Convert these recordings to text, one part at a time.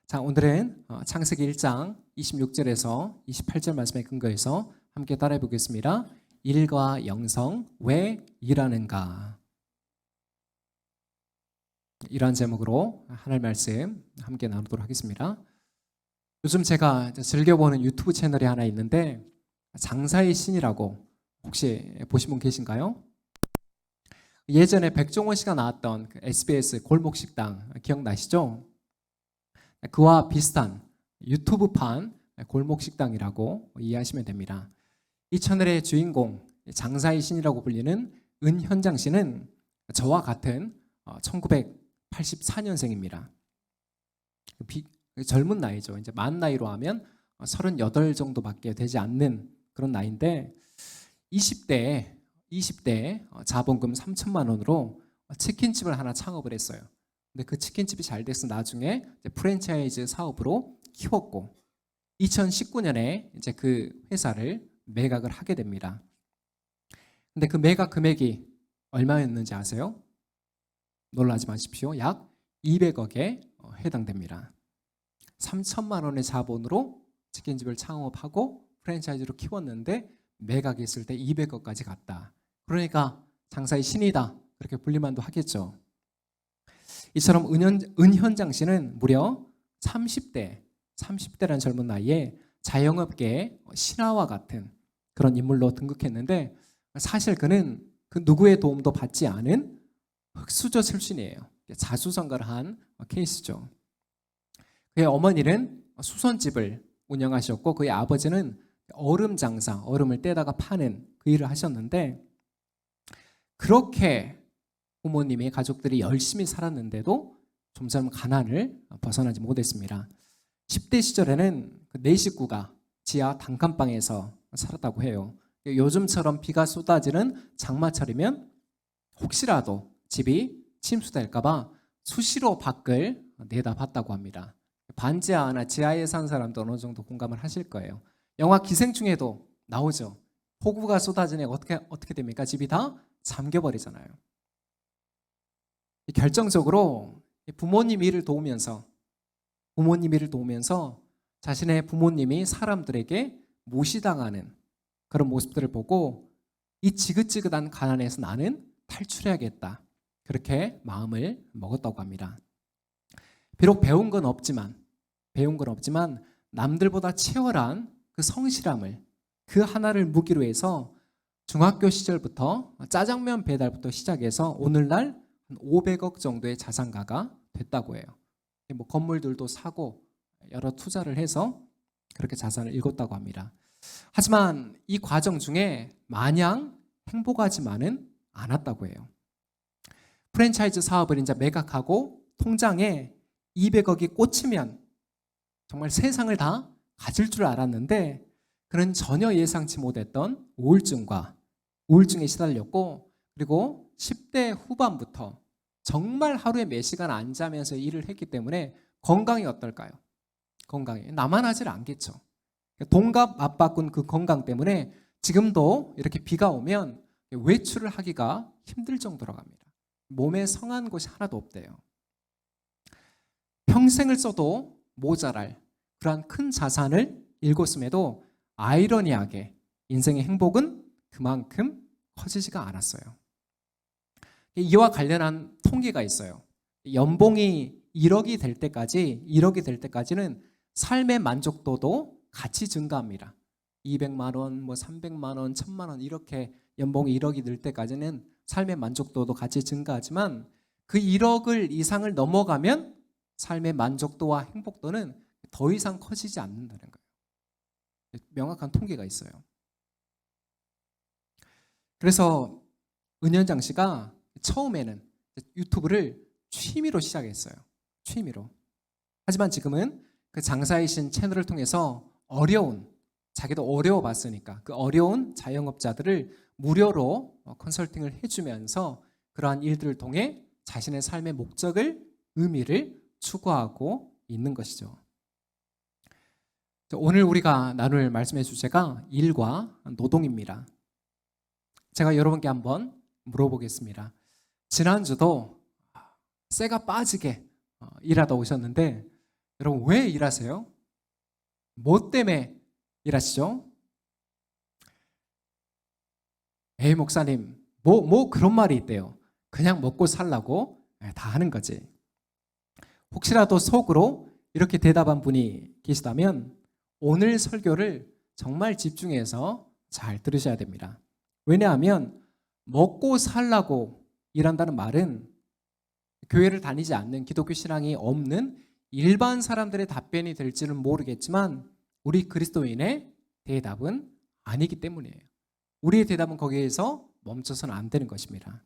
자, 오늘은 창세기 1장 26절에서 28절 말씀에 근거해서 함께 따라해 보겠습니다. 일과 영성 왜 일하는가? 이러한 제목으로 하나님 말씀 함께 나누도록 하겠습니다. 요즘 제가 즐겨보는 유튜브 채널이 하나 있는데 장사의 신이라고 혹시 보신 분 계신가요? 예전에 백종원 씨가 나왔던 그 SBS 골목식당 기억나시죠? 그와 비슷한 유튜브판 골목식당이라고 이해하시면 됩니다. 이 채널의 주인공 장사의 신이라고 불리는 은현장 씨는 저와 같은 1984년생입니다. 젊은 나이죠. 이제 만 나이로 하면 38 정도밖에 되지 않는 그런 나이인데 20대에 자본금 3천만 원으로 치킨집을 하나 창업을 했어요. 근데 그 치킨집이 잘 돼서 나중에 프랜차이즈 사업으로 키웠고 2019년에 이제 그 회사를 매각을 하게 됩니다. 근데 그 매각 금액이 얼마였는지 아세요? 놀라지 마십시오. 약 200억에 해당됩니다. 3천만 원의 자본으로 치킨집을 창업하고 프랜차이즈로 키웠는데 매각했을 때 200억까지 갔다. 그러니까 장사의 신이다. 그렇게 불리만도 하겠죠. 이처럼 은현장 씨는 무려 30대라는 젊은 나이에 자영업계의 신화와 같은 그런 인물로 등극했는데 사실 그는 그 누구의 도움도 받지 않은 흙수저 출신이에요. 자수성가를 한 케이스죠. 그의 어머니는 수선집을 운영하셨고 그의 아버지는 얼음 장사, 얼음을 떼다가 파는 그 일을 하셨는데 그렇게 부모님이 가족들이 열심히 살았는데도 좀처럼 가난을 벗어나지 못했습니다. 10대 시절에는 그 네 식구가 지하 단칸방에서 살았다고 해요. 요즘처럼 비가 쏟아지는 장마철이면 혹시라도 집이 침수될까봐 수시로 밖을 내다봤다고 합니다. 반지하나 지하에 산 사람도 어느 정도 공감을 하실 거예요. 영화 기생충에도 나오죠. 폭우가 쏟아지니 어떻게 됩니까? 집이 다 잠겨버리잖아요. 결정적으로 부모님 일을 도우면서 자신의 부모님이 사람들에게 무시당하는 그런 모습들을 보고 이 지긋지긋한 가난에서 나는 탈출해야겠다. 그렇게 마음을 먹었다고 합니다. 비록 배운 건 없지만 남들보다 치열한 그 성실함을 그 하나를 무기로 해서 중학교 시절부터 짜장면 배달부터 시작해서 오늘날 500억 정도의 자산가가 됐다고 해요. 뭐 건물들도 사고 여러 투자를 해서 그렇게 자산을 읽었다고 합니다. 하지만 이 과정 중에 마냥 행복하지만은 않았다고 해요. 프랜차이즈 사업을 이제 매각하고 통장에 200억이 꽂히면 정말 세상을 다 가질 줄 알았는데 그는 전혀 예상치 못했던 우울증에 시달렸고 그리고 10대 후반부터 정말 하루에 몇 시간 안 자면서 일을 했기 때문에 건강이 어떨까요? 건강이 나만 하질 않겠죠. 동갑 맞바꾼 그 건강 때문에 지금도 이렇게 비가 오면 외출을 하기가 힘들 정도라고 합니다. 몸에 성한 곳이 하나도 없대요. 평생을 써도 모자랄 그러한 큰 자산을 읽었음에도 아이러니하게 인생의 행복은 그만큼 커지지가 않았어요. 이와 관련한 통계가 있어요. 연봉이 1억이 될 때까지는 삶의 만족도도 같이 증가합니다. 200만 원, 뭐 300만 원, 1000만 원 이렇게 연봉이 1억이 될 때까지는 삶의 만족도도 같이 증가하지만 그 1억을 이상을 넘어가면 삶의 만족도와 행복도는 더 이상 커지지 않는다는 거예요. 명확한 통계가 있어요. 그래서 은현장 씨가 처음에는 유튜브를 취미로 시작했어요. 취미로. 하지만 지금은 그 장사의 신 채널을 통해서 자기도 어려워봤으니까 그 어려운 자영업자들을 무료로 컨설팅을 해주면서 그러한 일들을 통해 자신의 삶의 목적을, 의미를 추구하고 있는 것이죠. 오늘 우리가 나눌 말씀의 주제가 일과 노동입니다. 제가 여러분께 한번 물어보겠습니다. 지난주도 쇠가 빠지게 일하다 오셨는데 여러분 왜 일하세요? 뭐 때문에 일하시죠? 에이 목사님 뭐 그런 말이 있대요. 그냥 먹고 살라고 다 하는 거지. 혹시라도 속으로 이렇게 대답한 분이 계시다면 오늘 설교를 정말 집중해서 잘 들으셔야 됩니다. 왜냐하면 먹고 살라고 일한다는 말은 교회를 다니지 않는 기독교 신앙이 없는 일반 사람들의 답변이 될지는 모르겠지만 우리 그리스도인의 대답은 아니기 때문이에요. 우리의 대답은 거기에서 멈춰서는 안 되는 것입니다.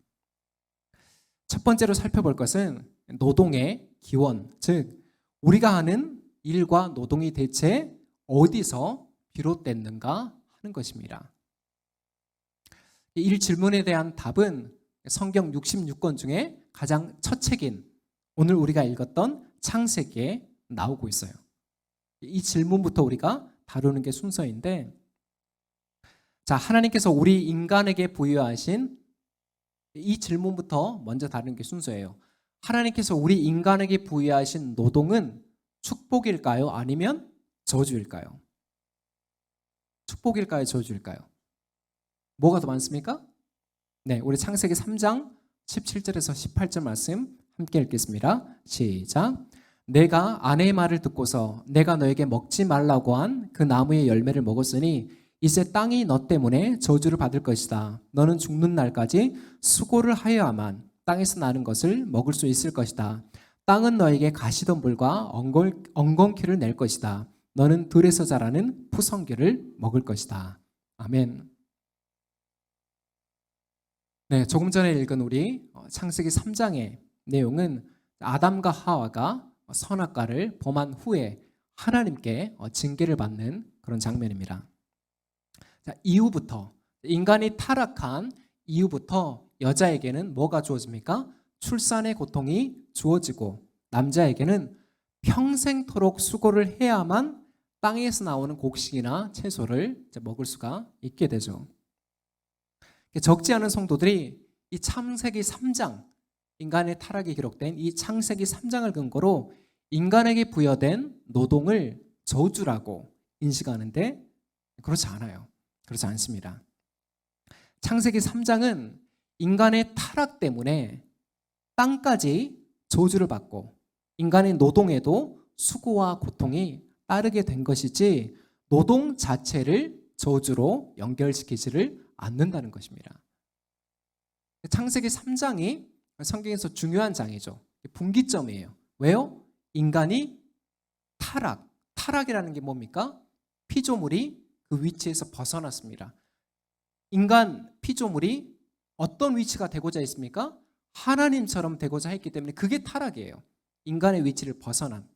첫 번째로 살펴볼 것은 노동의 기원, 즉 우리가 하는 일과 노동이 대체 어디서 비롯됐는가 하는 것입니다. 이 질문에 대한 답은 성경 66권 중에 가장 첫 책인 오늘 우리가 읽었던 창세기에 나오고 있어요. 이 질문부터 우리가 다루는 게 순서인데, 자, 하나님께서 우리 인간에게 부여하신 이 질문부터 먼저 다루는 게 순서예요. 하나님께서 우리 인간에게 부여하신 노동은 축복일까요? 아니면 저주일까요? 축복일까요? 저주일까요? 뭐가 더 많습니까? 네, 우리 창세기 3장 17절에서 18절 말씀 함께 읽겠습니다. 시작. 내가 아내의 말을 듣고서 내가 너에게 먹지 말라고 한 그 나무의 열매를 먹었으니 이제 땅이 너 때문에 저주를 받을 것이다. 너는 죽는 날까지 수고를 하여야만 땅에서 나는 것을 먹을 수 있을 것이다. 땅은 너에게 가시덤불과 엉겅퀴를 낼 것이다. 너는 들에서 자라는 푸성귀를 먹을 것이다. 아멘. 네, 조금 전에 읽은 우리 창세기 3장의 내용은 아담과 하와가 선악과를 범한 후에 하나님께 징계를 받는 그런 장면입니다. 자, 이후부터 인간이 타락한 이후부터 여자에게는 뭐가 주어집니까? 출산의 고통이 주어지고 남자에게는 평생토록 수고를 해야만 땅에서 나오는 곡식이나 채소를 먹을 수가 있게 되죠. 적지 않은 성도들이 이 창세기 3장, 인간의 타락이 기록된 이 창세기 3장을 근거로 인간에게 부여된 노동을 저주라고 인식하는데 그렇지 않아요. 그렇지 않습니다. 창세기 3장은 인간의 타락 때문에 땅까지 저주를 받고 인간의 노동에도 수고와 고통이 따르게 된 것이지 노동 자체를 저주로 연결시키지를 않는다는 것입니다. 창세기 3장이 성경에서 중요한 장이죠. 분기점이에요. 왜요? 인간이 타락이라는 게 뭡니까? 피조물이 그 위치에서 벗어났습니다. 인간 피조물이 어떤 위치가 되고자 했습니까? 하나님처럼 되고자 했기 때문에 그게 타락이에요. 인간의 위치를 벗어난.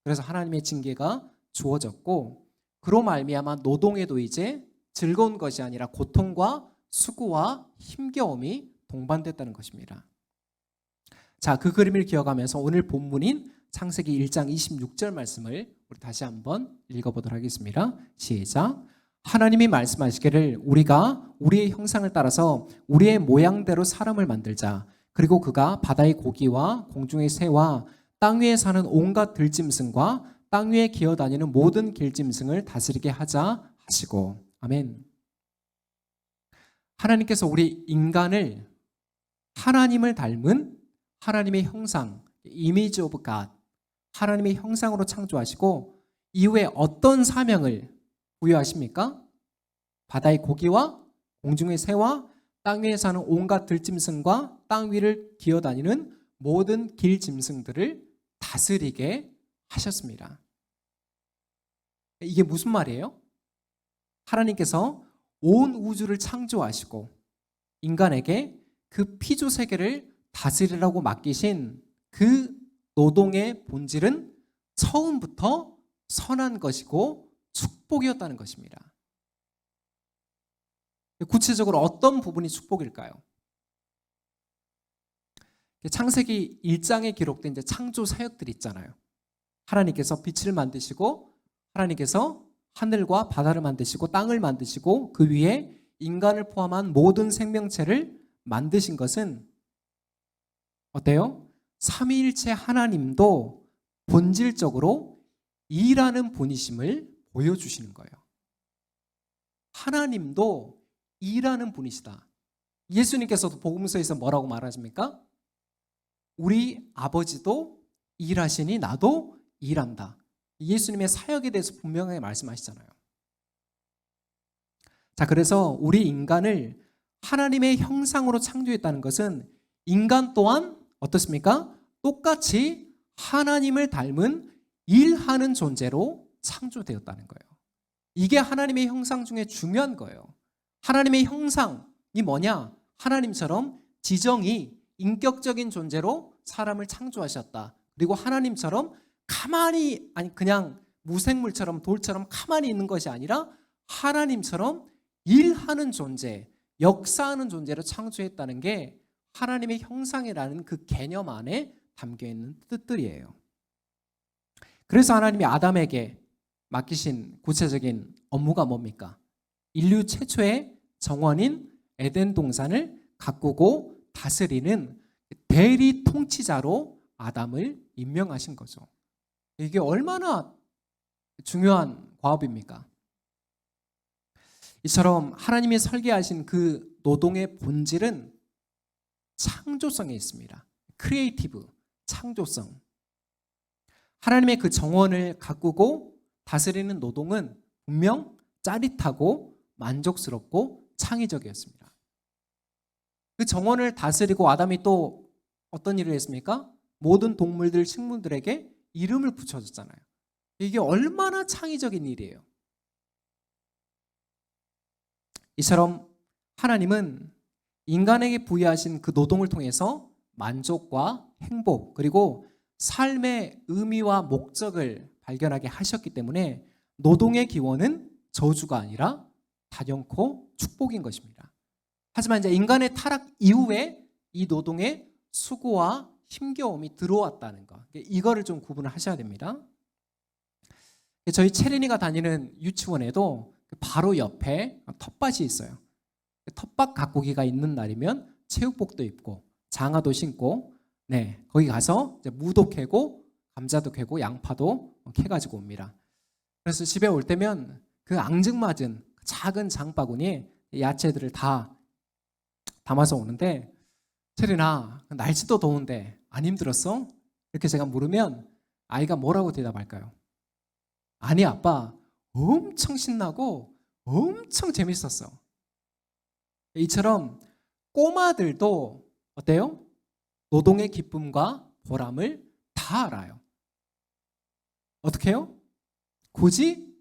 그래서 하나님의 징계가 주어졌고 그로 말미암아 노동에도 이제 즐거운 것이 아니라 고통과 수고와 힘겨움이 동반됐다는 것입니다. 자, 그 그림을 기억하면서 오늘 본문인 창세기 1장 26절 말씀을 우리 다시 한번 읽어보도록 하겠습니다. 시작. 하나님이 말씀하시기를 우리가 우리의 형상을 따라서 우리의 모양대로 사람을 만들자. 그리고 그가 바다의 고기와 공중의 새와 땅 위에 사는 온갖 들짐승과 땅 위에 기어다니는 모든 길짐승을 다스리게 하자 하시고. 아멘. 하나님께서 우리 인간을 하나님을 닮은 하나님의 형상, 이미지 오브 갓, 하나님의 형상으로 창조하시고 이후에 어떤 사명을 부여하십니까? 바다의 고기와 공중의 새와 땅 위에 사는 온갖 들짐승과 땅 위를 기어다니는 모든 길짐승들을 다스리게 하셨습니다. 이게 무슨 말이에요? 하나님께서 온 우주를 창조하시고 인간에게 그 피조 세계를 다스리라고 맡기신 그 노동의 본질은 처음부터 선한 것이고 축복이었다는 것입니다. 구체적으로 어떤 부분이 축복일까요? 창세기 1장에 기록된 이제 창조 사역들이 있잖아요. 하나님께서 빛을 만드시고 하나님께서 하늘과 바다를 만드시고 땅을 만드시고 그 위에 인간을 포함한 모든 생명체를 만드신 것은 어때요? 삼위일체 하나님도 본질적으로 일하는 분이심을 보여주시는 거예요. 하나님도 일하는 분이시다. 예수님께서도 복음서에서 뭐라고 말하십니까? 우리 아버지도 일하시니 나도 일한다. 예수님의 사역에 대해서 분명하게 말씀하시잖아요. 자, 그래서 우리 인간을 하나님의 형상으로 창조했다는 것은 인간 또한 어떻습니까? 똑같이 하나님을 닮은 일하는 존재로 창조되었다는 거예요. 이게 하나님의 형상 중에 중요한 거예요. 하나님의 형상이 뭐냐? 하나님처럼 지정이 인격적인 존재로 사람을 창조하셨다. 그리고 하나님처럼 가만히, 아니 그냥 무생물처럼 돌처럼 가만히 있는 것이 아니라 하나님처럼 일하는 존재, 역사하는 존재로 창조했다는 게 하나님의 형상이라는 그 개념 안에 담겨있는 뜻들이에요. 그래서 하나님이 아담에게 맡기신 구체적인 업무가 뭡니까? 인류 최초의 정원인 에덴 동산을 가꾸고 다스리는 대리 통치자로 아담을 임명하신 거죠. 이게 얼마나 중요한 과업입니까? 이처럼 하나님이 설계하신 그 노동의 본질은 창조성에 있습니다. 크리에이티브, 창조성. 하나님의 그 정원을 가꾸고 다스리는 노동은 분명 짜릿하고 만족스럽고 창의적이었습니다. 그 정원을 다스리고 아담이 또 어떤 일을 했습니까? 모든 동물들, 식물들에게 이름을 붙여줬잖아요. 이게 얼마나 창의적인 일이에요. 이처럼 하나님은 인간에게 부여하신 그 노동을 통해서 만족과 행복 그리고 삶의 의미와 목적을 발견하게 하셨기 때문에 노동의 기원은 저주가 아니라 단연코 축복인 것입니다. 하지만 이제 인간의 타락 이후에 이 노동에 수고와 힘겨움이 들어왔다는 것, 이거를 좀 구분을 하셔야 됩니다. 저희 채린이가 다니는 유치원에도 바로 옆에 텃밭이 있어요. 텃밭 가꾸기가 있는 날이면 체육복도 입고 장화도 신고 거기 가서 이제 무도 캐고 감자도 캐고 양파도 캐가지고 옵니다. 그래서 집에 올 때면 그 앙증맞은 작은 장바구니에 야채들을 다 담아서 오는데, 채린아 날씨도 더운데 안 힘들었어? 이렇게 제가 물으면 아이가 뭐라고 대답할까요? 아니 아빠, 엄청 신나고 엄청 재밌었어. 이처럼 꼬마들도 어때요? 노동의 기쁨과 보람을 다 알아요. 어떻게 해요? 굳이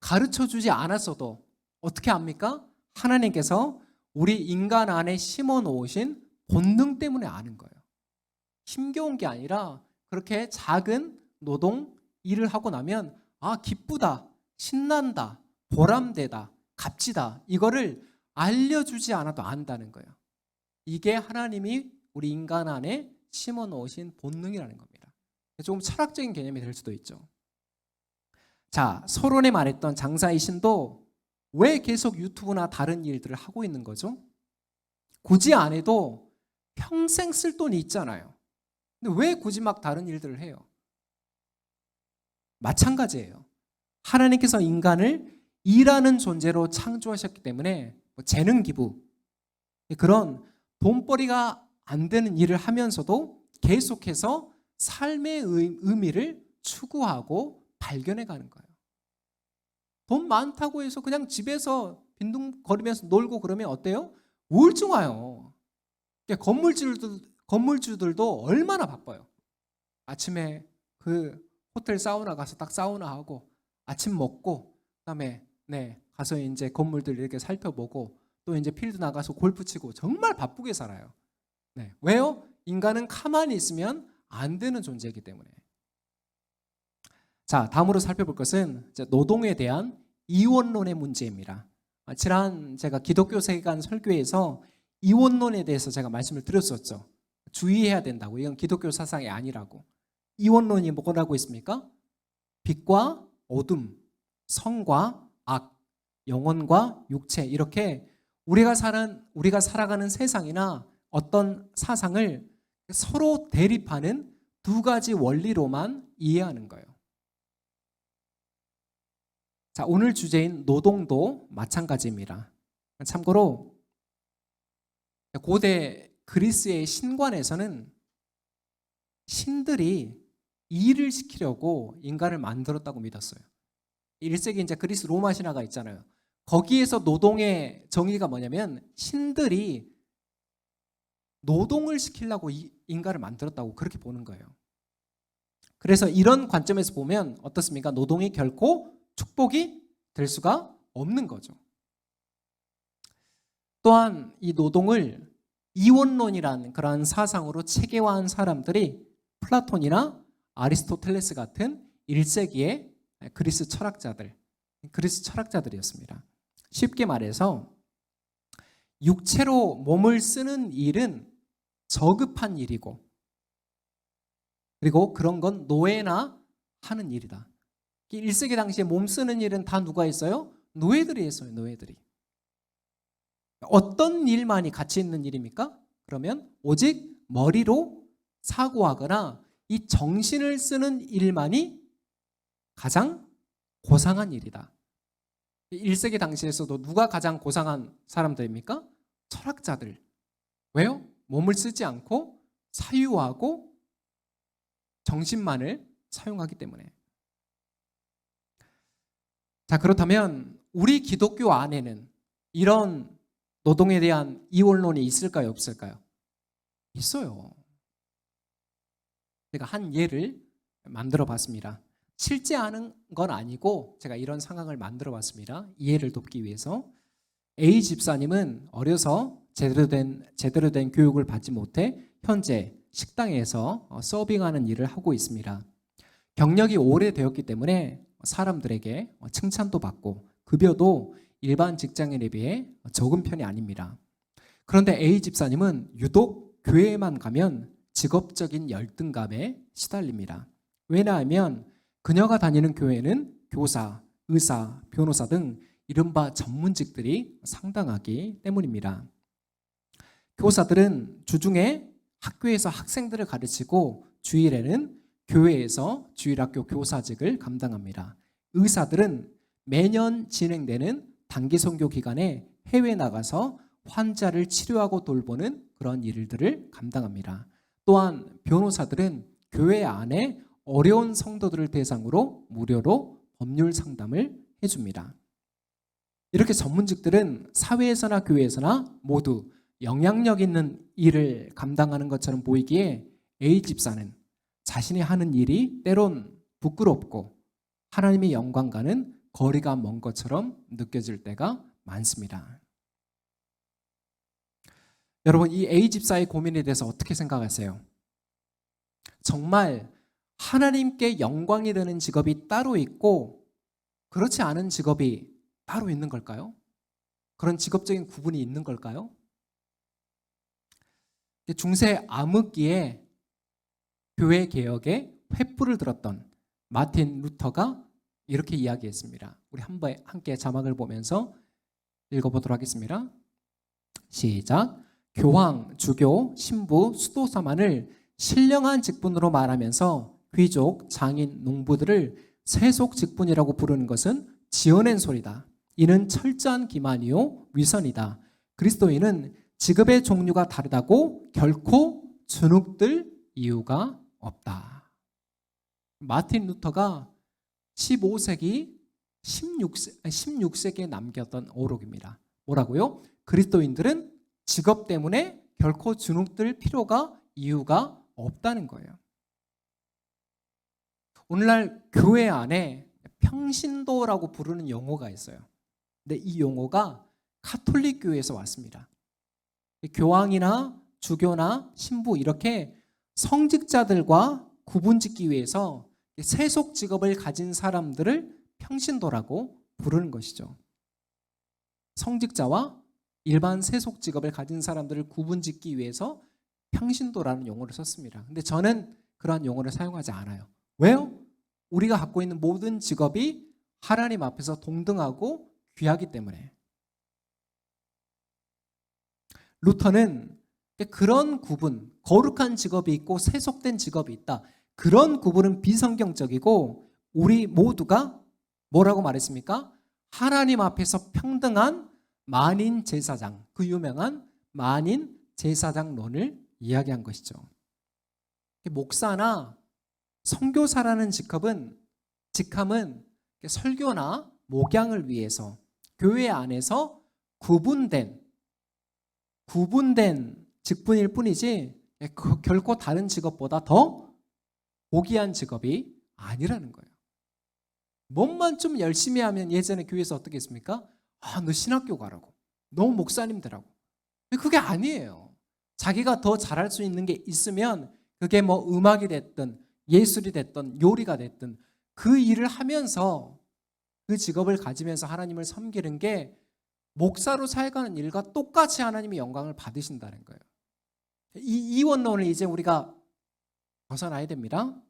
가르쳐주지 않았어도 어떻게 압니까? 하나님께서 우리 인간 안에 심어 놓으신 본능 때문에 아는 거예요. 힘겨운 게 아니라 그렇게 작은 노동 일을 하고 나면 기쁘다, 신난다, 보람되다, 값지다, 이거를 알려주지 않아도 안다는 거예요. 이게 하나님이 우리 인간 안에 심어 놓으신 본능이라는 겁니다. 조금 철학적인 개념이 될 수도 있죠. 자, 서론에 말했던 장사의 신도 왜 계속 유튜브나 다른 일들을 하고 있는 거죠? 굳이 안 해도 평생 쓸 돈이 있잖아요. 근데 왜 굳이 막 다른 일들을 해요? 마찬가지예요. 하나님께서 인간을 일하는 존재로 창조하셨기 때문에 재능 기부, 그런 돈벌이가 안 되는 일을 하면서도 계속해서 삶의 의미를 추구하고 발견해 가는 거예요. 돈 많다고 해서 그냥 집에서 빈둥거리면서 놀고 그러면 어때요? 우울증 와요. 건물주들도 얼마나 바빠요. 아침에 그 호텔 사우나 가서 딱 사우나하고 아침 먹고 그다음에 가서 이제 건물들 이렇게 살펴보고 또 이제 필드 나가서 골프 치고 정말 바쁘게 살아요. 왜요? 인간은 가만히 있으면 안 되는 존재이기 때문에. 자, 다음으로 살펴볼 것은 노동에 대한 이원론의 문제입니다. 지난 제가 기독교 세계관 설교에서 이원론에 대해서 제가 말씀을 드렸었죠. 주의해야 된다고. 이건 기독교 사상이 아니라고. 이원론이 뭐라고 있습니까? 빛과 어둠, 성과 악, 영혼과 육체, 이렇게 우리가 살아가는 세상이나 어떤 사상을 서로 대립하는 두 가지 원리로만 이해하는 거예요. 자, 오늘 주제인 노동도 마찬가지입니다. 참고로 고대 그리스의 신관에서는 신들이 일을 시키려고 인간을 만들었다고 믿었어요. 1세기 이제 그리스 로마 신화가 있잖아요. 거기에서 노동의 정의가 뭐냐면 신들이 노동을 시키려고 인간을 만들었다고 그렇게 보는 거예요. 그래서 이런 관점에서 보면 어떻습니까? 노동이 결코 축복이 될 수가 없는 거죠. 또한 이 노동을 이원론이란 그러한 사상으로 체계화한 사람들이 플라톤이나 아리스토텔레스 같은 1세기의 그리스 철학자들이었습니다. 쉽게 말해서 육체로 몸을 쓰는 일은 저급한 일이고, 그리고 그런 건 노예나 하는 일이다. 1세기 당시에 몸 쓰는 일은 다 누가 했어요? 노예들이 했어요. 노예들이. 어떤 일만이 가치 있는 일입니까? 그러면 오직 머리로 사고하거나 이 정신을 쓰는 일만이 가장 고상한 일이다. 1세기 당시에서도 누가 가장 고상한 사람들입니까? 철학자들. 왜요? 몸을 쓰지 않고 사유하고 정신만을 사용하기 때문에. 자, 그렇다면 우리 기독교 안에는 이런 노동에 대한 이원론이 있을까요? 없을까요? 있어요. 제가 한 예를 만들어 봤습니다. 실제 하는 건 아니고 제가 이런 상황을 만들어 봤습니다. 이해를 돕기 위해서. A 집사님은 어려서 제대로 된 교육을 받지 못해 현재 식당에서 서빙하는 일을 하고 있습니다. 경력이 오래되었기 때문에 사람들에게 칭찬도 받고 급여도 일반 직장인에 비해 적은 편이 아닙니다. 그런데 A 집사님은 유독 교회에만 가면 직업적인 열등감에 시달립니다. 왜냐하면 그녀가 다니는 교회는 교사, 의사, 변호사 등 이른바 전문직들이 상당하기 때문입니다. 교사들은 주중에 학교에서 학생들을 가르치고 주일에는 교회에서 주일학교 교사직을 감당합니다. 의사들은 매년 진행되는 단기 선교 기간에 해외 나가서 환자를 치료하고 돌보는 그런 일들을 감당합니다. 또한 변호사들은 교회 안에 어려운 성도들을 대상으로 무료로 법률 상담을 해줍니다. 이렇게 전문직들은 사회에서나 교회에서나 모두 영향력 있는 일을 감당하는 것처럼 보이기에 A 집사는 자신이 하는 일이 때론 부끄럽고 하나님의 영광과는 거리가 먼 것처럼 느껴질 때가 많습니다. 여러분, 이 A 집사의 고민에 대해서 어떻게 생각하세요? 정말 하나님께 영광이 되는 직업이 따로 있고 그렇지 않은 직업이 따로 있는 걸까요? 그런 직업적인 구분이 있는 걸까요? 중세 암흑기에 교회 개혁에 횃불을 들었던 마틴 루터가 이렇게 이야기했습니다. 우리 함께 자막을 보면서 읽어보도록 하겠습니다. 시작. 교황, 주교, 신부, 수도사만을 신령한 직분으로 말하면서 귀족, 장인, 농부들을 세속 직분이라고 부르는 것은 지어낸 소리다. 이는 철저한 기만이요 위선이다. 그리스도인은 직업의 종류가 다르다고 결코 주눅들 이유가 없다. 마틴 루터가 15세기, 16세기에 남겼던 어록입니다. 뭐라고요? 그리스도인들은 직업 때문에 결코 주눅들 필요가 이유가 없다는 거예요. 오늘날 교회 안에 평신도라고 부르는 용어가 있어요. 근데 이 용어가 카톨릭 교회에서 왔습니다. 교황이나 주교나 신부 이렇게 성직자들과 구분짓기 위해서 세속 직업을 가진 사람들을 평신도라고 부르는 것이죠. 성직자와 일반 세속 직업을 가진 사람들을 구분짓기 위해서 평신도라는 용어를 썼습니다. 근데 저는 그러한 용어를 사용하지 않아요. 왜요? 우리가 갖고 있는 모든 직업이 하나님 앞에서 동등하고 귀하기 때문에. 루터는 그런 구분, 거룩한 직업이 있고 세속된 직업이 있다. 그런 구분은 비성경적이고 우리 모두가 뭐라고 말했습니까? 하나님 앞에서 평등한 만인 제사장, 그 유명한 만인 제사장론을 이야기한 것이죠. 목사나 선교사라는 직함은 설교나 목양을 위해서 교회 안에서 구분된 직분일 뿐이지 결코 다른 직업보다 더 고귀한 직업이 아니라는 거예요. 뭔만 좀 열심히 하면 예전에 교회에서 어떻게 했습니까? 너 신학교 가라고. 너 목사님 되라고. 그게 아니에요. 자기가 더 잘할 수 있는 게 있으면 그게 뭐 음악이 됐든 예술이 됐든 요리가 됐든 그 일을 하면서 그 직업을 가지면서 하나님을 섬기는 게 목사로 살아가는 일과 똑같이 하나님이 영광을 받으신다는 거예요. 이 이원론을 이제 우리가 벗어나야 됩니다.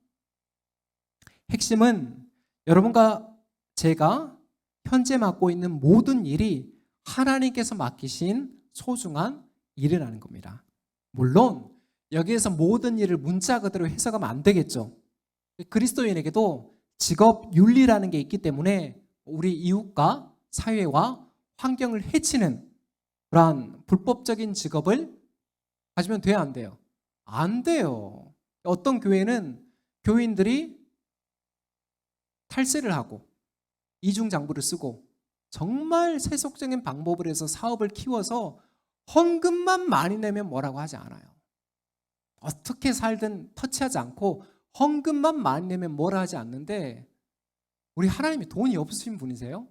핵심은 여러분과 제가 현재 맡고 있는 모든 일이 하나님께서 맡기신 소중한 일이라는 겁니다. 물론 여기에서 모든 일을 문자 그대로 해석하면 안 되겠죠. 그리스도인에게도 직업 윤리라는 게 있기 때문에 우리 이웃과 사회와 환경을 해치는 그러한 불법적인 직업을 가지면 돼야 안 돼요? 안 돼요. 어떤 교회는 교인들이 탈세를 하고 이중장부를 쓰고 정말 세속적인 방법을 해서 사업을 키워서 헌금만 많이 내면 뭐라고 하지 않아요. 어떻게 살든 터치하지 않고 헌금만 많이 내면 뭐라 하지 않는데 우리 하나님이 돈이 없으신 분이세요?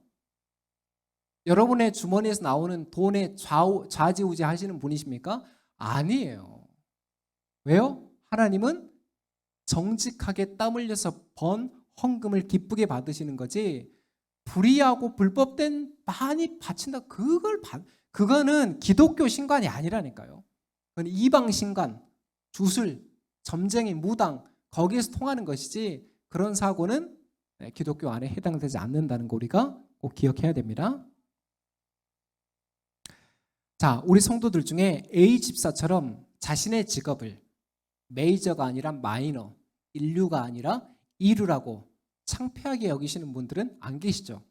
여러분의 주머니에서 나오는 돈에 좌지우지 하시는 분이십니까? 아니에요. 왜요? 하나님은 정직하게 땀 흘려서 번 헌금을 기쁘게 받으시는 거지 불의하고 불법된 많이 바친다 그거는 기독교 신관이 아니라니까요. 그건 이방 신관, 주술, 점쟁이, 무당 거기에서 통하는 것이지 그런 사고는 기독교 안에 해당되지 않는다는 거 우리가 꼭 기억해야 됩니다. 자, 우리 성도들 중에 A 집사처럼 자신의 직업을 메이저가 아니라 마이너, 인류가 아니라 이류라고 창피하게 여기시는 분들은 안 계시죠?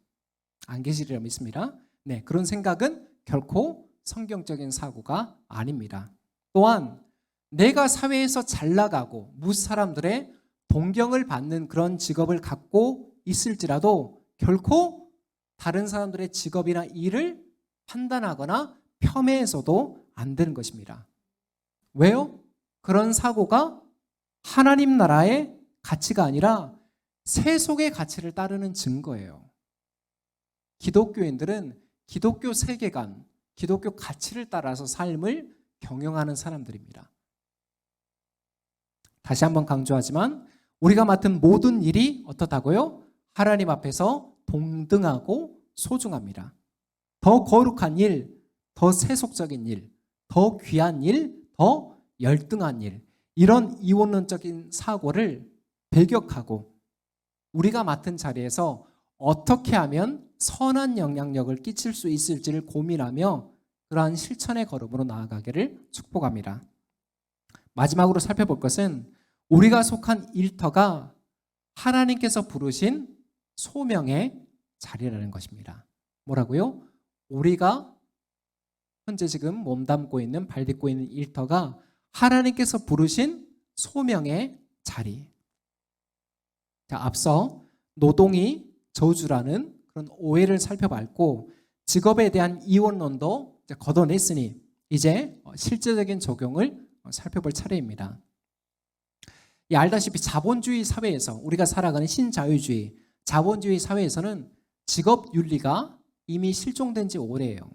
안 계시리라 믿습니다. 네, 그런 생각은 결코 성경적인 사고가 아닙니다. 또한 내가 사회에서 잘 나가고 무사람들의 동경을 받는 그런 직업을 갖고 있을지라도 결코 다른 사람들의 직업이나 일을 판단하거나 폄훼해서도 안 되는 것입니다. 왜요? 그런 사고가 하나님 나라의 가치가 아니라 세속의 가치를 따르는 증거예요. 기독교인들은 기독교 세계관, 기독교 가치를 따라서 삶을 경영하는 사람들입니다. 다시 한번 강조하지만 우리가 맡은 모든 일이 어떻다고요? 하나님 앞에서 동등하고 소중합니다. 더 거룩한 일, 더 세속적인 일, 더 귀한 일, 더 열등한 일, 이런 이원론적인 사고를 배격하고 우리가 맡은 자리에서 어떻게 하면 선한 영향력을 끼칠 수 있을지를 고민하며 그러한 실천의 걸음으로 나아가기를 축복합니다. 마지막으로 살펴볼 것은 우리가 속한 일터가 하나님께서 부르신 소명의 자리라는 것입니다. 뭐라고요? 우리가 현재 지금 몸담고 있는 발 딛고 있는 일터가 하나님께서 부르신 소명의 자리. 자, 앞서 노동이 저주라는 그런 오해를 살펴봤고 직업에 대한 이원론도 이제 걷어냈으니 이제 실제적인 적용을 살펴볼 차례입니다. 알다시피 자본주의 사회에서 우리가 살아가는 신자유주의 자본주의 사회에서는 직업 윤리가 이미 실종된 지 오래예요.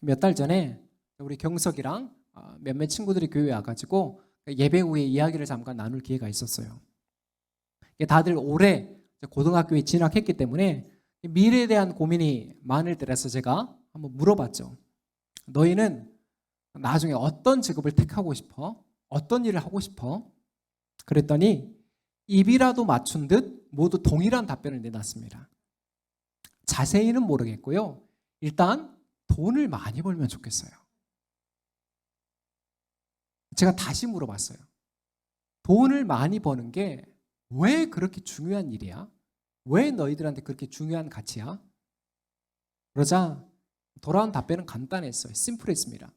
몇 달 전에 우리 경석이랑 몇몇 친구들이 교회에 와가지고 예배 후에 이야기를 잠깐 나눌 기회가 있었어요. 다들 올해 고등학교에 진학했기 때문에 미래에 대한 고민이 많을 때라서 제가 한번 물어봤죠. 너희는 나중에 어떤 직업을 택하고 싶어? 어떤 일을 하고 싶어? 그랬더니 입이라도 맞춘 듯 모두 동일한 답변을 내놨습니다. 자세히는 모르겠고요. 일단 돈을 많이 벌면 좋겠어요. 제가 다시 물어봤어요. 돈을 많이 버는 게 왜 그렇게 중요한 일이야? 왜 너희들한테 그렇게 중요한 가치야? 그러자 돌아온 답변은 간단했어요. 심플했습니다.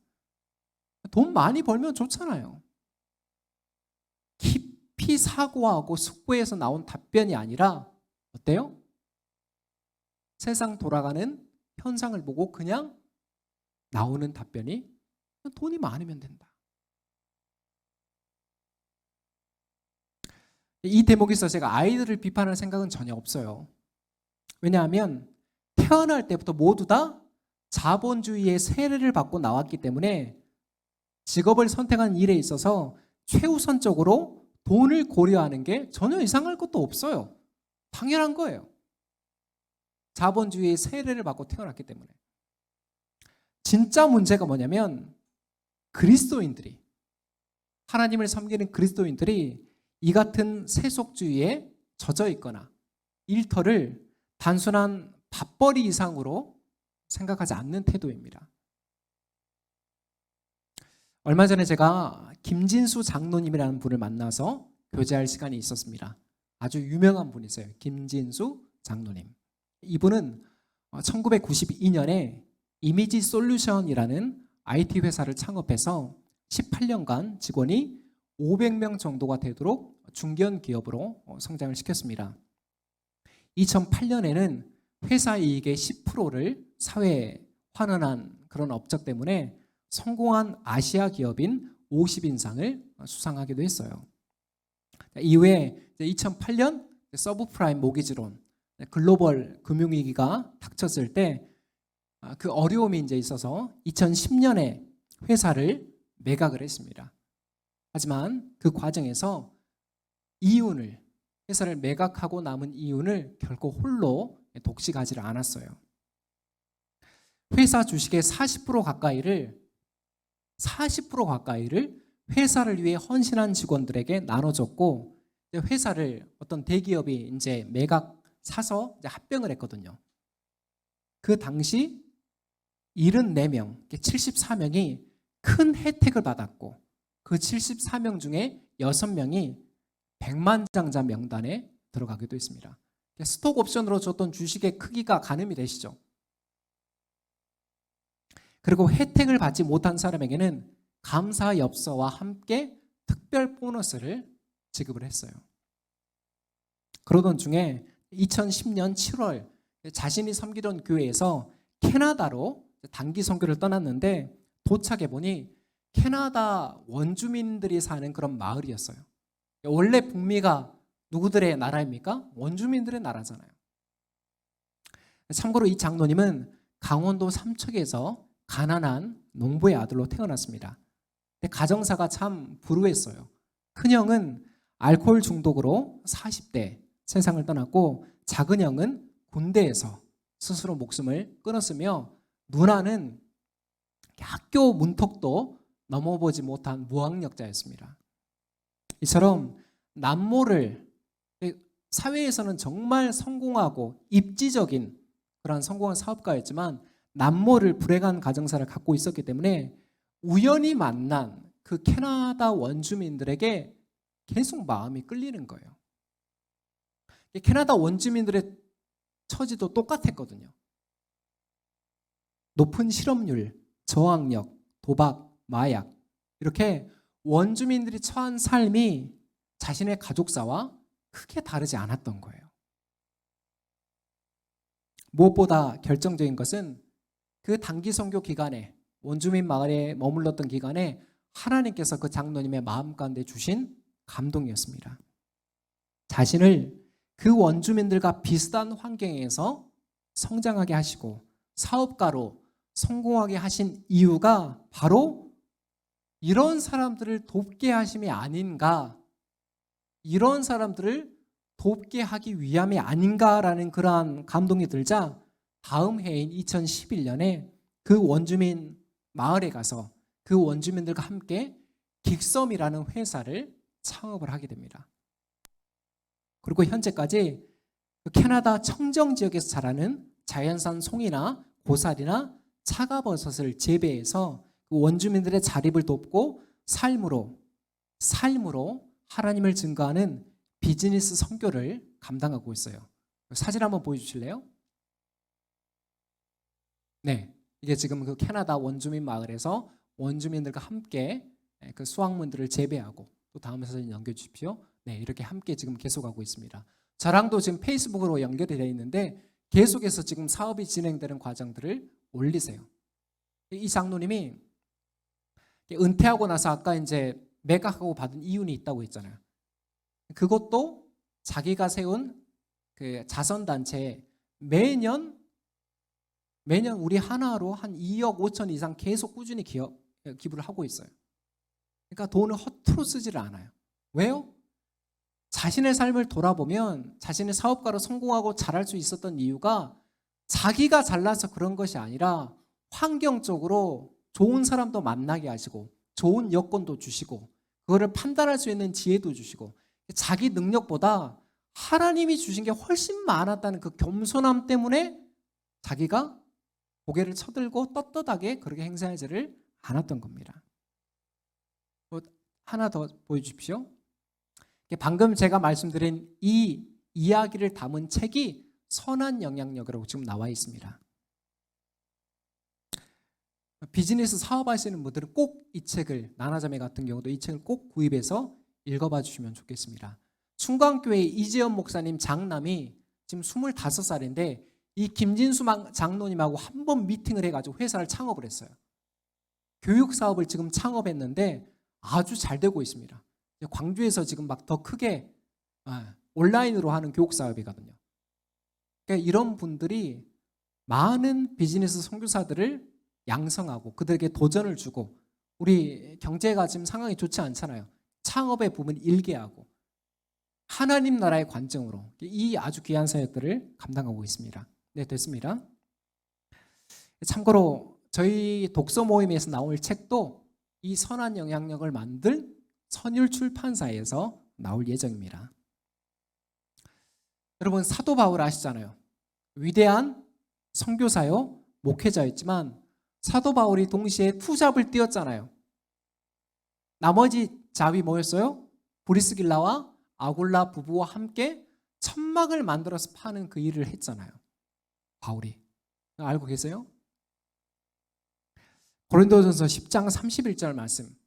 돈 많이 벌면 좋잖아요. 깊이 사고하고 숙고해서 나온 답변이 아니라 어때요? 세상 돌아가는 현상을 보고 그냥 나오는 답변이 돈이 많으면 된다. 이 대목에서 제가 아이들을 비판할 생각은 전혀 없어요. 왜냐하면 태어날 때부터 모두 다 자본주의의 세례를 받고 나왔기 때문에 직업을 선택한 일에 있어서 최우선적으로 돈을 고려하는 게 전혀 이상할 것도 없어요. 당연한 거예요. 자본주의의 세례를 받고 태어났기 때문에. 진짜 문제가 뭐냐면 그리스도인들이, 하나님을 섬기는 그리스도인들이 이 같은 세속주의에 젖어 있거나 일터를 단순한 밥벌이 이상으로 생각하지 않는 태도입니다. 얼마 전에 제가 김진수 장로님이라는 분을 만나서 교제할 시간이 있었습니다. 아주 유명한 분이세요. 김진수 장로님. 이분은 1992년에 이미지 솔루션이라는 IT 회사를 창업해서 18년간 직원이 500명 정도가 되도록 중견 기업으로 성장을 시켰습니다. 2008년에는 회사 이익의 10%를 사회에 환원한 그런 업적 때문에 성공한 아시아 기업인 50인상을 수상하기도 했어요. 이후에 2008년 서브프라임 모기지론, 글로벌 금융위기가 닥쳤을 때 그 어려움이 이제 있어서 2010년에 회사를 매각을 했습니다. 하지만 그 과정에서 이윤을, 회사를 매각하고 남은 이윤을 결코 홀로 독식하지를 않았어요. 회사 주식의 40% 가까이를 회사를 위해 헌신한 직원들에게 나눠줬고, 회사를 어떤 대기업이 이제 매각 사서 이제 합병을 했거든요. 그 당시 74명, 74명이 큰 혜택을 받았고, 그 74명 중에 6명이 백만장자 명단에 들어가기도 했습니다. 스톡 옵션으로 줬던 주식의 크기가 가늠이 되시죠? 그리고 혜택을 받지 못한 사람에게는 감사 엽서와 함께 특별 보너스를 지급을 했어요. 그러던 중에 2010년 7월 자신이 섬기던 교회에서 캐나다로 단기 선교를 떠났는데 도착해 보니 캐나다 원주민들이 사는 그런 마을이었어요. 원래 북미가 누구들의 나라입니까? 원주민들의 나라잖아요. 참고로 이 장로님은 강원도 삼척에서 가난한 농부의 아들로 태어났습니다. 근데 가정사가 참 불우했어요. 큰형은 알코올 중독으로 40대 세상을 떠났고, 작은형은 군대에서 스스로 목숨을 끊었으며, 누나는 학교 문턱도 넘어보지 못한 무학력자였습니다. 이처럼 남모를, 사회에서는 정말 성공하고 입지적인 그런 성공한 사업가였지만 남모를 불행한 가정사를 갖고 있었기 때문에 우연히 만난 그 캐나다 원주민들에게 계속 마음이 끌리는 거예요. 캐나다 원주민들의 처지도 똑같았거든요. 높은 실업률, 저학력, 도박, 마약, 이렇게 원주민들이 처한 삶이 자신의 가족사와 크게 다르지 않았던 거예요. 무엇보다 결정적인 것은 그 단기 선교 기간에, 원주민 마을에 머물렀던 기간에 하나님께서 그 장로님의 마음 가운데 주신 감동이었습니다. 자신을 그 원주민들과 비슷한 환경에서 성장하게 하시고 사업가로 성공하게 하신 이유가 바로 이런 사람들을 돕게 하심이 아닌가, 이런 사람들을 돕게 하기 위함이 아닌가라는 그러한 감동이 들자 다음 해인 2011년에 그 원주민 마을에 가서 그 원주민들과 함께 긱섬이라는 회사를 창업을 하게 됩니다. 그리고 현재까지 캐나다 청정 지역에서 자라는 자연산 송이나 고사리나 차가버섯을 재배해서 그 원주민들의 자립을 돕고 삶으로 하나님을 증거하는 비즈니스 선교를 감당하고 있어요. 사진 한번 보여주실래요? 네, 이게 지금 그 캐나다 원주민 마을에서 원주민들과 함께 그 수확물들을 재배하고, 또 다음 사진 넘겨주십시오. 네, 이렇게 함께 지금 계속하고 있습니다. 저랑도 지금 페이스북으로 연결이 되어 있는데 계속해서 지금 사업이 진행되는 과정들을 올리세요. 이 장로님이 은퇴하고 나서 아까 이제 매각하고 받은 이윤이 있다고 했잖아요. 그것도 자기가 세운 그 자선단체에 매년 우리 하나로 한 2억 5천 이상 계속 꾸준히 기부를 하고 있어요. 그러니까 돈을 허투루 쓰지를 않아요. 왜요? 자신의 삶을 돌아보면 자신의 사업가로 성공하고 잘할 수 있었던 이유가 자기가 잘나서 그런 것이 아니라 환경적으로 좋은 사람도 만나게 하시고 좋은 여건도 주시고 그거를 판단할 수 있는 지혜도 주시고 자기 능력보다 하나님이 주신 게 훨씬 많았다는 그 겸손함 때문에 자기가 고개를 쳐들고 떳떳하게 그렇게 행사하지를 않았던 겁니다. 하나 더 보여주십시오. 방금 제가 말씀드린 이 이야기를 담은 책이 선한 영향력이라고 지금 나와 있습니다. 비즈니스 사업하시는 분들은 꼭 이 책을, 나나자매 같은 경우도 이 책을 꼭 구입해서 읽어봐 주시면 좋겠습니다. 충광교회 이재현 목사님 장남이 지금 25살인데 이 김진수 장로님하고 한 번 미팅을 해가지고 회사를 창업을 했어요. 교육 사업을 지금 창업했는데 아주 잘 되고 있습니다. 광주에서 지금 막 더 크게 온라인으로 하는 교육 사업이거든요. 그러니까 이런 분들이 많은 비즈니스 선교사들을 양성하고 그들에게 도전을 주고, 우리 경제가 지금 상황이 좋지 않잖아요. 창업의 부분 일게 하고 하나님 나라의 관점으로 이 아주 귀한 사역들을 감당하고 있습니다. 네, 됐습니다. 참고로 저희 독서 모임에서 나올 책도 이 선한 영향력을 만들 선율 출판사에서 나올 예정입니다. 여러분, 사도 바울 아시잖아요. 위대한 선교사요, 목회자였지만 사도 바울이 동시에 투잡을 뛰었잖아요. 나머지 잡이 뭐였어요? 브리스길라와 아굴라 부부와 함께 천막을 만들어서 파는 그 일을 했잖아요. 바울이. 알고 계세요? 고린도전서 10장 31절 말씀.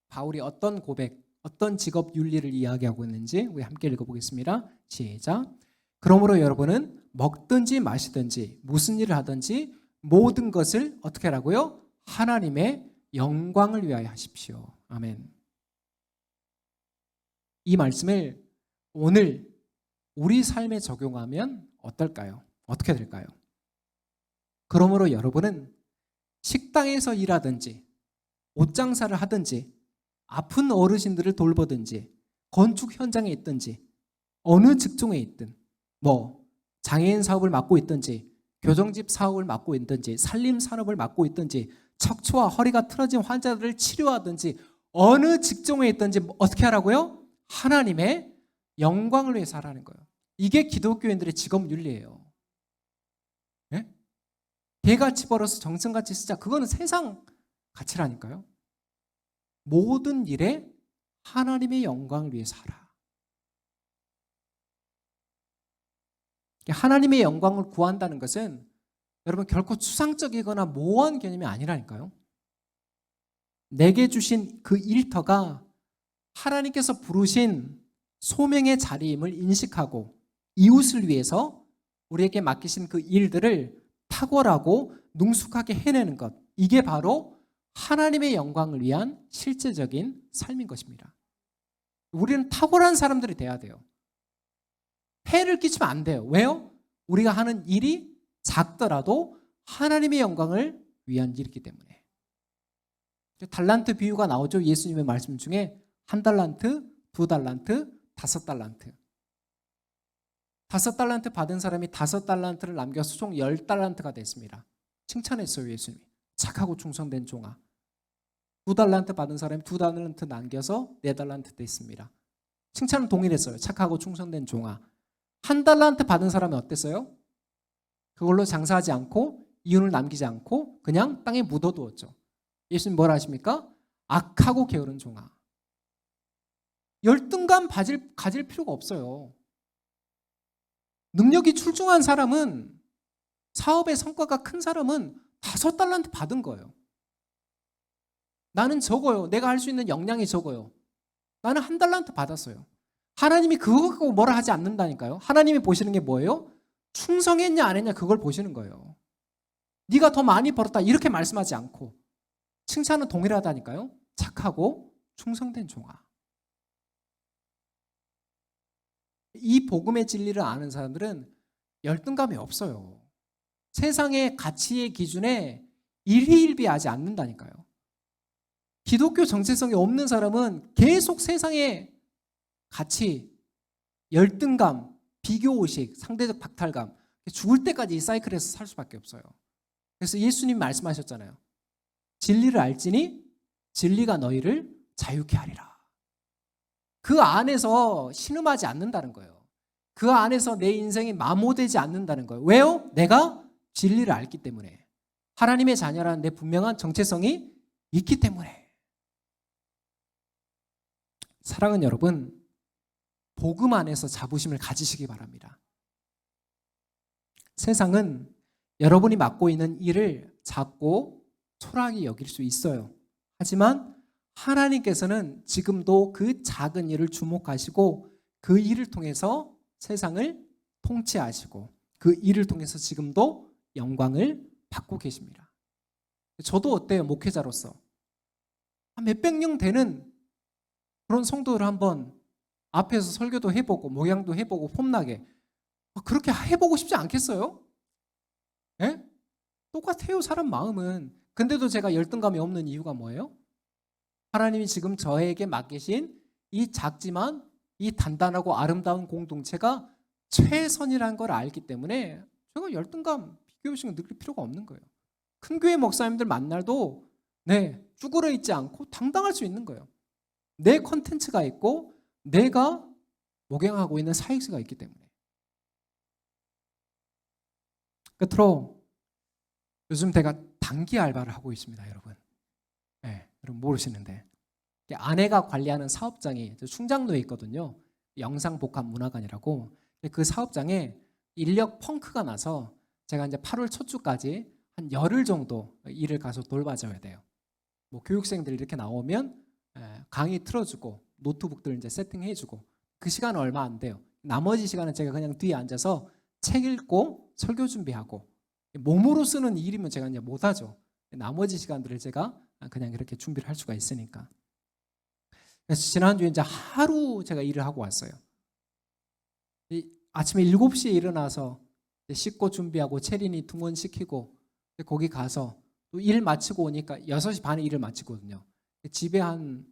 바울이 어떤 고백, 어떤 직업 윤리를 이야기하고 있는지 우리 함께 읽어보겠습니다. 시작. 그러므로 여러분은 먹든지 마시든지 무슨 일을 하든지 모든 것을 어떻게 하라고요? 하나님의 영광을 위하여 하십시오. 아멘. 이 말씀을 오늘 우리 삶에 적용하면 어떨까요? 어떻게 될까요? 그러므로 여러분은 식당에서 일하든지 옷장사를 하든지 아픈 어르신들을 돌보든지 건축 현장에 있든지 어느 직종에 있든 장애인 사업을 맡고 있든지 교정집 사업을 맡고 있든지 산림 산업을 맡고 있든지 척추와 허리가 틀어진 환자들을 치료하든지 어느 직종에 있든지 어떻게 하라고요? 하나님의 영광을 위해서 하라는 거예요. 이게 기독교인들의 직업 윤리예요. 네? 개같이 벌어서 정성같이 쓰자. 그거는 세상 가치라니까요. 모든 일에 하나님의 영광을 위해서 하라. 하나님의 영광을 구한다는 것은 여러분 결코 추상적이거나 모호한 개념이 아니라니까요. 내게 주신 그 일터가 하나님께서 부르신 소명의 자리임을 인식하고 이웃을 위해서 우리에게 맡기신 그 일들을 탁월하고 능숙하게 해내는 것, 이게 바로 하나님의 영광을 위한 실제적인 삶인 것입니다. 우리는 탁월한 사람들이 돼야 돼요. 폐를 끼치면 안 돼요. 왜요? 우리가 하는 일이 작더라도 하나님의 영광을 위한 일이기 때문에. 달란트 비유가 나오죠. 예수님의 말씀 중에 1달란트, 2달란트, 5달란트. 5달란트 받은 사람이 5달란트를 남겨서 총 10달란트가 됐습니다. 칭찬했어요, 예수님이. 착하고 충성된 종아. 2달란트 받은 사람이 2달란트 남겨서 4달란트 됐습니다. 칭찬은 동일했어요. 착하고 충성된 종아. 1달란트 받은 사람은 어땠어요? 그걸로 장사하지 않고 이윤을 남기지 않고 그냥 땅에 묻어두었죠. 예수님 뭐라 하십니까? 악하고 게으른 종아. 열등감 가질 필요가 없어요. 능력이 출중한 사람은, 사업의 성과가 큰 사람은 5달란트 받은 거예요. 나는 적어요. 내가 할 수 있는 역량이 적어요. 나는 1달란트 받았어요. 하나님이 그거 갖고 뭐라 하지 않는다니까요. 하나님이 보시는 게 뭐예요? 충성했냐 안 했냐 그걸 보시는 거예요. 네가 더 많이 벌었다 이렇게 말씀하지 않고 칭찬은 동일하다니까요. 착하고 충성된 종아. 이 복음의 진리를 아는 사람들은 열등감이 없어요. 세상의 가치의 기준에 일희일비하지 않는다니까요. 기독교 정체성이 없는 사람은 계속 세상의 가치, 열등감, 비교의식, 상대적 박탈감, 죽을 때까지 이 사이클에서 살 수밖에 없어요. 그래서 예수님 말씀하셨잖아요. 진리를 알지니 진리가 너희를 자유케 하리라. 그 안에서 신음하지 않는다는 거예요. 그 안에서 내 인생이 마모되지 않는다는 거예요. 왜요? 내가 진리를 알기 때문에. 하나님의 자녀라는 내 분명한 정체성이 있기 때문에. 사랑하는 여러분, 복음 안에서 자부심을 가지시기 바랍니다. 세상은 여러분이 맡고 있는 일을 작고 초라하게 여길 수 있어요. 하지만 하나님께서는 지금도 그 작은 일을 주목하시고 그 일을 통해서 세상을 통치하시고 그 일을 통해서 지금도 영광을 받고 계십니다. 저도 어때요? 목회자로서 몇백 명 되는 그런 성도를 한번 앞에서 설교도 해보고 목양도 해보고 폼나게 그렇게 해보고 싶지 않겠어요? 예? 똑같아요, 사람 마음은. 근데도 제가 열등감이 없는 이유가 뭐예요? 하나님이 지금 저에게 맡기신 이 작지만 이 단단하고 아름다운 공동체가 최선이라는 걸 알기 때문에 제가 열등감, 비교의식을 느낄 필요가 없는 거예요. 큰 교회 목사님들 만날도 쭈그러 있지 않고 당당할 수 있는 거예요. 내 컨텐츠가 있고 내가 목양하고 있는 사역수가 있기 때문에. 끝으로 요즘 제가 단기 알바를 하고 있습니다, 여러분. 여러분 모르시는데 아내가 관리하는 사업장이 충장로에 있거든요. 영상복합문화관이라고. 그 사업장에 인력 펑크가 나서 제가 이제 8월 첫 주까지 한 열흘 정도 일을 가서 돌봐줘야 돼요. 뭐 교육생들 이렇게 나오면 강의 틀어주고 노트북들 이제 세팅해주고 그 시간은 얼마 안 돼요. 나머지 시간은 제가 그냥 뒤에 앉아서 책 읽고 설교 준비하고 몸으로 쓰는 일이면 제가 이제 못하죠. 나머지 시간들을 제가 그냥 이렇게 준비를 할 수가 있으니까. 그래서 지난주에 이제 하루 제가 일을 하고 왔어요. 아침에 7시에 일어나서 씻고 준비하고 체린이 등원시키고 거기 가서 또 일 마치고 오니까 6시 반에 일을 마치거든요. 집에 한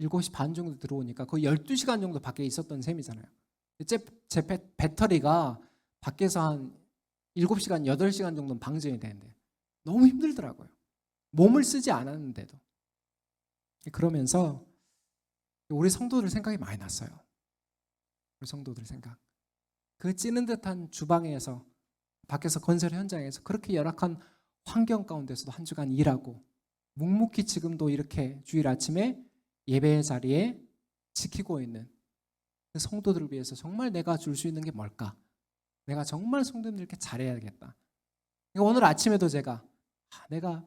7시 반 정도 들어오니까 거의 12시간 정도 밖에 있었던 셈이잖아요. 제 배터리가 밖에서 한 7시간, 8시간 정도는 방전이 되는데 너무 힘들더라고요. 몸을 쓰지 않았는데도. 그러면서 우리 성도들 생각이 많이 났어요. 우리 성도들 생각. 그 찌는 듯한 주방에서 밖에서 건설 현장에서 그렇게 열악한 환경 가운데서도 한 주간 일하고 묵묵히 지금도 이렇게 주일 아침에 예배의 자리에 지키고 있는 그 성도들을 위해서 정말 내가 줄 수 있는 게 뭘까? 내가 정말 성도님들께 잘해야겠다. 오늘 아침에도 제가 내가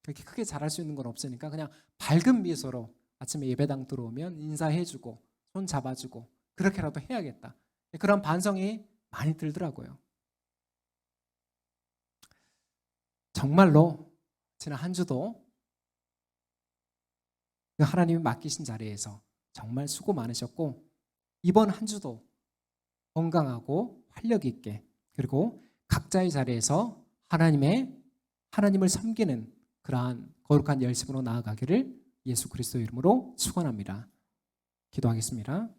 그렇게 크게 잘할 수 있는 건 없으니까 그냥 밝은 미소로 아침에 예배당 들어오면 인사해주고 손 잡아주고 그렇게라도 해야겠다. 그런 반성이 많이 들더라고요. 정말로 지난 한 주도 하나님이 맡기신 자리에서 정말 수고 많으셨고 이번 한 주도 건강하고 활력 있게 그리고 각자의 자리에서 하나님을 섬기는 그러한 거룩한 열심으로 나아가기를 예수 그리스도 이름으로 축원합니다. 기도하겠습니다.